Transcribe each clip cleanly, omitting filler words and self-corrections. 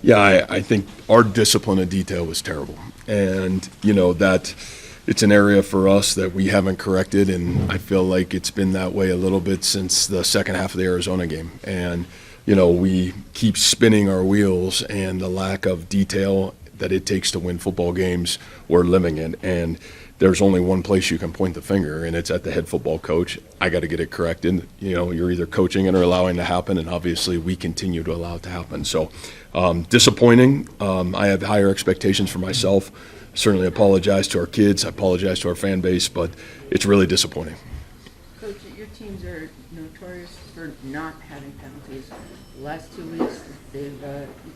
Yeah, I think our discipline of detail was terrible. And, that it's an area for us that we haven't corrected, and I feel like it's been that way a little bit since the second half of the Arizona game. And, we keep spinning our wheels, and the lack of detail that it takes to win football games, we're living in. And there's only one place you can point the finger, and it's at the head football coach. I got to get it corrected. You're either coaching it or allowing it to happen, and obviously we continue to allow it to happen. So disappointing. I have higher expectations for myself. Certainly apologize to our kids. I apologize to our fan base, but it's really disappointing. Coach, your teams are notorious for not having penalties. The last 2 weeks, they've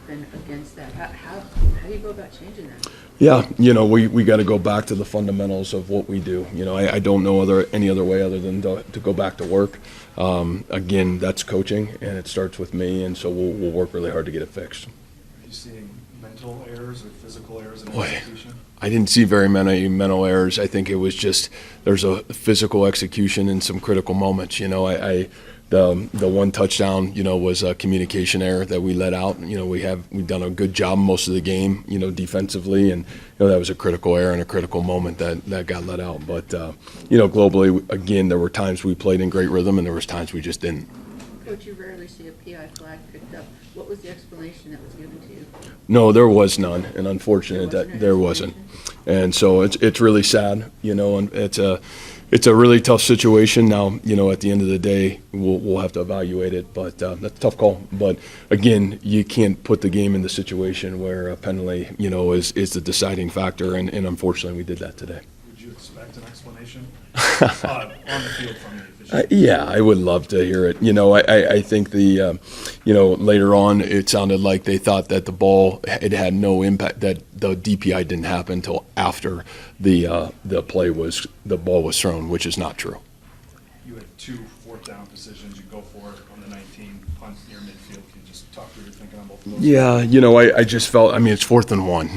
been against that. How do you go about changing that? Yeah, we got to go back to the fundamentals of what we do. I don't know any other way other than to go back to work. Again, that's coaching, and it starts with me, and so we'll work really hard to get it fixed. Are you seeing mental errors or physical errors in execution? I didn't see very many mental errors. I think it was just there's a physical execution in some critical moments. The one touchdown, was a communication error that we let out. We've done a good job most of the game, defensively, and that was a critical error and a critical moment that got let out. But globally, again, there were times we played in great rhythm, and there was times we just didn't. Coach, you rarely see a PI flag picked up. What was the explanation that was given to you? No, there was none, and unfortunate that there wasn't. And so it's really sad, and it's a really tough situation. Now, at the end of the day, we'll have to evaluate it, but that's a tough call. But again, you can't put the game in the situation where a penalty, is the deciding factor, and unfortunately, we did that today. Would you expect an explanation on the field from the official? Yeah, I would love to hear it. I think later on it sounded like they thought that the ball had no impact, that the DPI didn't happen until after the ball was thrown, which is not true. You had 2 fourth-down decisions. You go for it on the 19, punt near midfield. Can you just talk through your thinking on both of those? Yeah, I just felt, it's 4th and 1,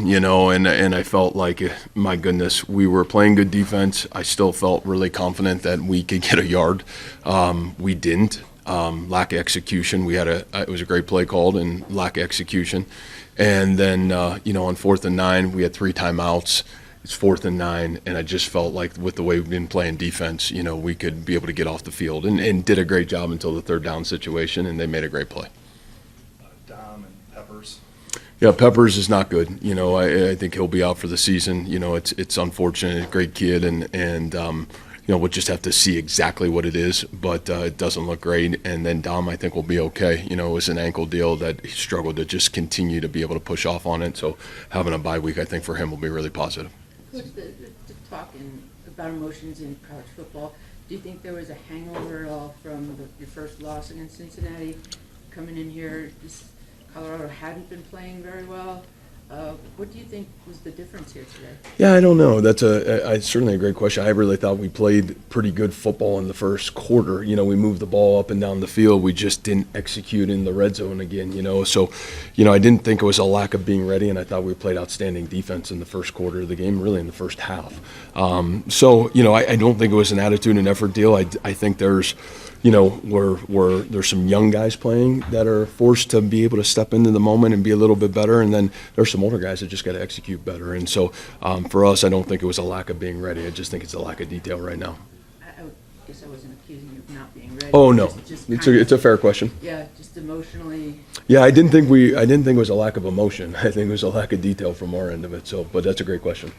and I felt like, my goodness, we were playing good defense. I still felt really confident that we could get a yard. We didn't. Lack of execution. It was a great play called, and lack of execution. And then, on 4th and 9, we had 3 timeouts. It's 4th and 9, and I just felt like with the way we've been playing defense, we could be able to get off the field, and did a great job until the 3rd down situation, and they made a great play. Dom and Peppers. Yeah, Peppers is not good. I think he'll be out for the season. It's unfortunate. Great kid, and we'll just have to see exactly what it is, but it doesn't look great. And then Dom, I think, will be okay. It was an ankle deal that he struggled to just continue to be able to push off on it. So having a bye week, I think, for him will be really positive. Coach, talking about emotions in college football, do you think there was a hangover at all from your first loss against Cincinnati? Coming in here, Colorado hadn't been playing very well. What do you think was the difference here today? Yeah, I don't know. That's certainly a great question. I really thought we played pretty good football in the first quarter. We moved the ball up and down the field. We just didn't execute in the red zone again, So, I didn't think it was a lack of being ready, and I thought we played outstanding defense in the first quarter of the game, really in the first half. So, I don't think it was an attitude and effort deal. I think there's where there's some young guys playing that are forced to be able to step into the moment and be a little bit better, and then there's some older guys that just got to execute better. And so for us, I don't think it was a lack of being ready. I just think it's a lack of detail right now. I guess I wasn't accusing you of not being ready. Oh no, it's a fair question. Yeah, just emotionally. Yeah, I didn't think it was a lack of emotion. I think it was a lack of detail from our end of it. So, but that's a great question.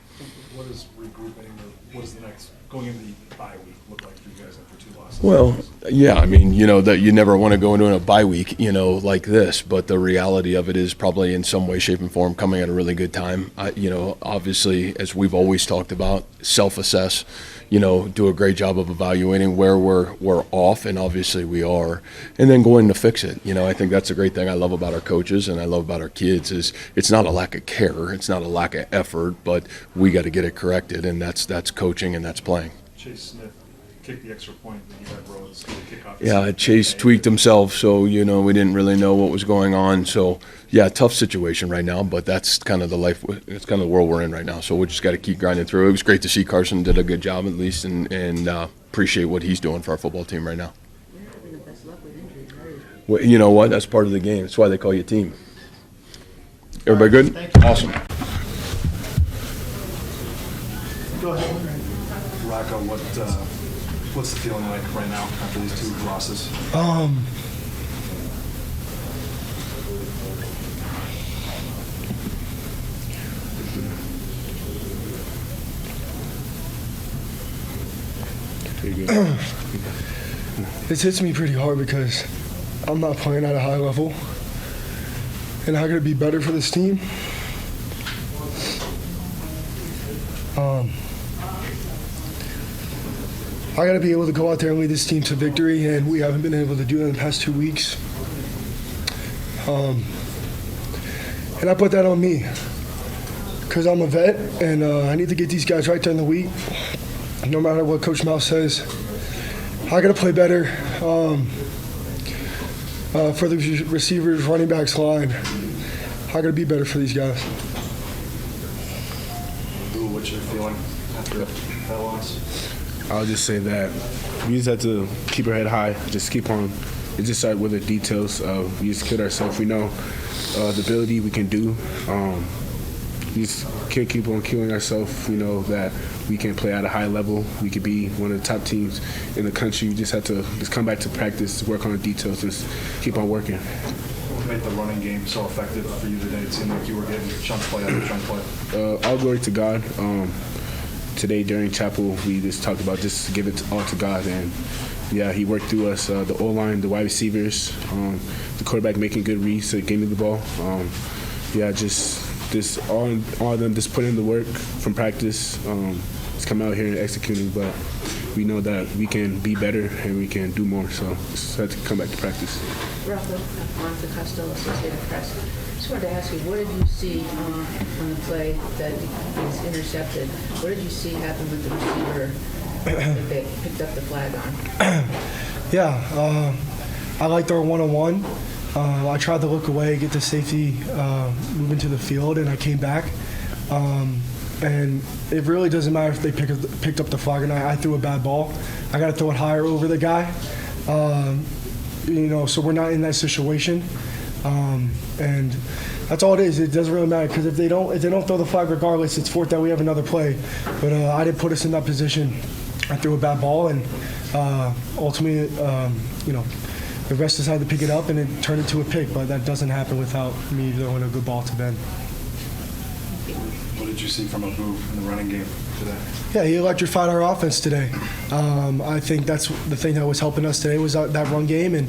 What is regrouping, or what is the next going into the bye week look like for you guys after 2 losses? Well, yeah, that you never want to go into a bye week, like this, but the reality of it is probably in some way, shape, and form coming at a really good time. Obviously, as we've always talked about, self-assess, do a great job of evaluating where we're off, and obviously we are, and then going to fix it. I think that's the great thing I love about our coaches and I love about our kids is it's not a lack of care, it's not a lack of effort, but we got to get it corrected, and that's coaching and that's playing. Chase Smith kicked the extra point that you had Rhodes kick off. Yeah, Chase tweaked himself, so we didn't really know what was going on. So yeah, tough situation right now, but that's kind of it's kind of the world we're in right now. So we just got to keep grinding through. It was great to see Carson did a good job at least, and appreciate what he's doing for our football team right now. You're having the best luck with injuries, right? Well, you know what? That's part of the game. That's why they call you a team. Everybody good? Thank you. Awesome. Go ahead. Rocco, what's the feeling like right now after these 2 losses? This hits me pretty hard because I'm not playing at a high level, and I gotta be better for this team. I gotta be able to go out there and lead this team to victory, and we haven't been able to do it in the past 2 weeks. And I put that on me because I'm a vet, and I need to get these guys right during the week. No matter what Coach Mouse says, I gotta play better for the receivers, running backs, line. I gotta be better for these guys. Ooh, what's your feeling after that loss? I'll just say that we just have to keep our head high, just keep on. It just started with the details. We just killed ourselves. We know the ability we can do. We just can't keep on killing ourselves. We know that we can play at a high level. We could be one of the top teams in the country. We just have to just come back to practice, work on the details, just keep on working. What made the running game so effective for you today? It seemed like you were getting chunk play after chunk play. All glory to God. Today during chapel, we just talked about just give it all to God, and yeah, He worked through us. The O-line, the wide receivers, the quarterback making good reads to give me the ball. Just all of them just put in the work from practice. Just come out here and executing, but we know that we can be better and we can do more. So just have to come back to practice. Rocco, Monica Costello, Associated Press. Just wanted to ask you, what did you see on the play that was intercepted? What did you see happen with the receiver that they picked up the flag on? Yeah, I liked our one-on-one. I tried to look away, get the safety, move into the field, and I came back. And it really doesn't matter if they picked up the flag or not. I threw a bad ball. I got to throw it higher over the guy. So we're not in that situation. And that's all it is. It doesn't really matter because if they don't throw the flag regardless, it's fourth down. We have another play. But I didn't put us in that position. I threw a bad ball, and ultimately, the rest decided to pick it up, and it turned into a pick. But that doesn't happen without me throwing a good ball to Ben. What did you see from Abu in the running game today? Yeah, he electrified our offense today. I think that's the thing that was helping us today was that run game. And,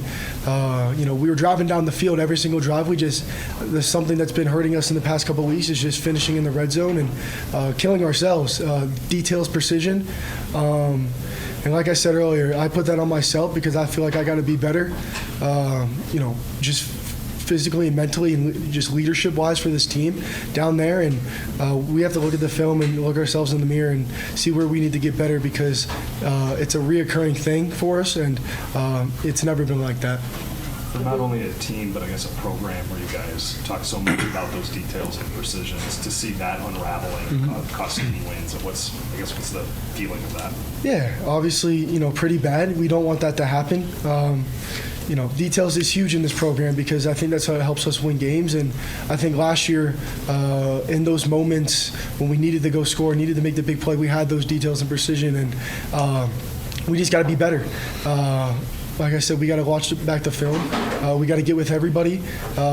we were driving down the field every single drive. There's something that's been hurting us in the past couple of weeks is just finishing in the red zone and killing ourselves. Details, precision. And like I said earlier, I put that on myself because I feel like I got to be better, just physically and mentally and just leadership-wise for this team down there. And we have to look at the film and look ourselves in the mirror and see where we need to get better because it's a reoccurring thing for us, and it's never been like that. For not only a team, but I guess a program where you guys talk so much about those details and precisions, to see that unraveling costing you wins, and what's the feeling of that? Yeah, obviously, pretty bad. We don't want that to happen. Details is huge in this program because I think that's how it helps us win games. And I think last year, in those moments when we needed to go score, needed to make the big play, we had those details and precision, and we just got to be better. Like I said, we got to watch back the film. We got to get with everybody.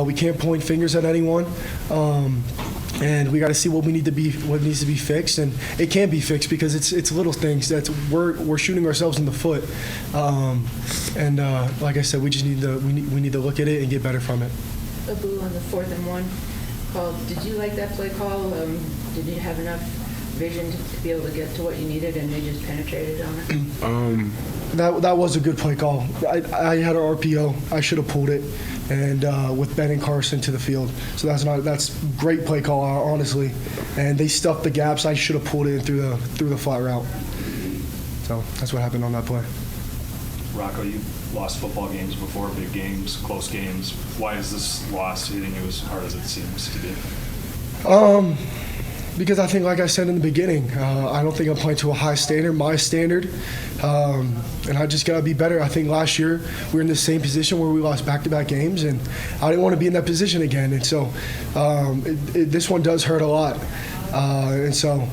We can't point fingers at anyone. And we got to see what needs to be fixed, and it can be fixed because it's little things that we're shooting ourselves in the foot. Like I said, we just need to look at it and get better from it. Abu on the 4th and 1 call. Did you like that play call? Did you have enough vision to be able to get to what you needed, and they just penetrated on it? That was a good play call. I had an RPO. I should have pulled it, and with Ben and Carson to the field. So that's great play call, honestly. And they stuffed the gaps. I should have pulled it through the flat route. So that's what happened on that play. Rocco, you lost football games before, big games, close games. Why is this loss hitting you as hard as it seems to be? Because I think, like I said in the beginning, I don't think I'm playing to a high standard, my standard, and I just got to be better. I think last year we were in the same position where we lost back-to-back games, and I didn't want to be in that position again. And so this one does hurt a lot. And so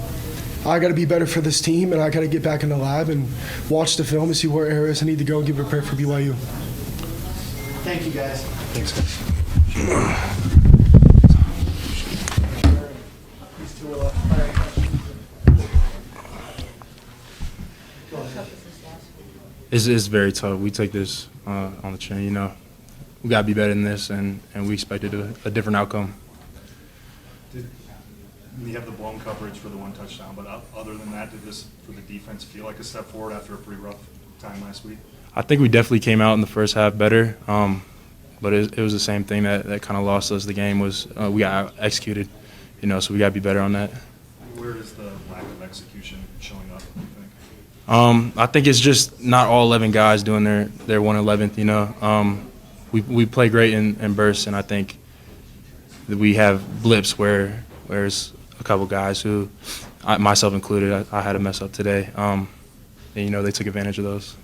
I got to be better for this team, and I got to get back in the lab and watch the film and see where areas I need to go and get prepared for BYU. Thank you, guys. Thanks, guys. These two are fire questions. Go ahead. It's very tough. We take this on the chin. You know, we gotta be better than this, and we expected a different outcome. You have the blown coverage for the one touchdown, but other than that, did this for the defense feel like a step forward after a pretty rough time last week? I think we definitely came out in the first half better, but it was the same thing that kind of lost us the game was we got executed, you know, so we got to be better on that. Where is the lack of execution showing up, you think? I think it's just not all 11 guys doing their 1/11th, you know. We play great in bursts, and I think that we have blips where there's a couple guys who, myself included, I had to mess up today, and, you know, they took advantage of those.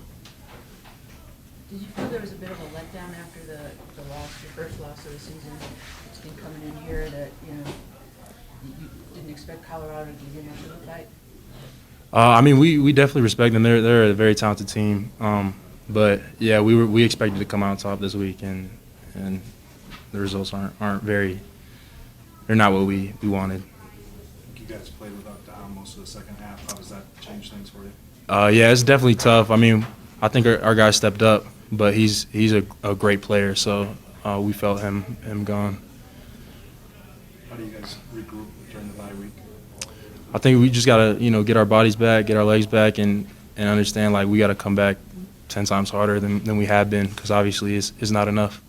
Did you feel there was a bit of a letdown after the loss, your first loss of the season? It's been coming in here that, you know, you didn't expect Colorado to give you much of a fight? I mean, we definitely respect them. They're a very talented team. But yeah, we expected to come out on top this week, and the results aren't very. They're not what we wanted. You guys played without Dom most of the second half. How does that change things for you? Yeah, it's definitely tough. I mean, I think our guy stepped up, but he's a great player, so we felt him gone. How do you guys regroup during the bye week? I think we just gotta, you know, get our bodies back, get our legs back, and understand like we gotta come back 10 times harder than we have been, because obviously it's not enough.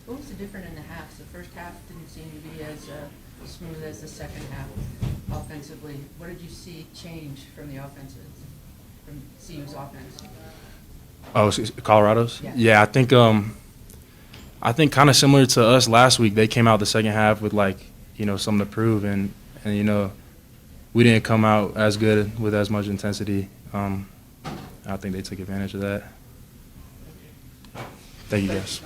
What was the difference in the halves? The first half didn't seem to be as smooth as the second half offensively. What did you see change from the offenses, from CU's offense? Oh, Colorado's? Yeah. Yeah, I think kind of similar to us last week. They came out the second half with like, you know, something to prove, and you know, we didn't come out as good with as much intensity. I think they took advantage of that. Thank you, guys.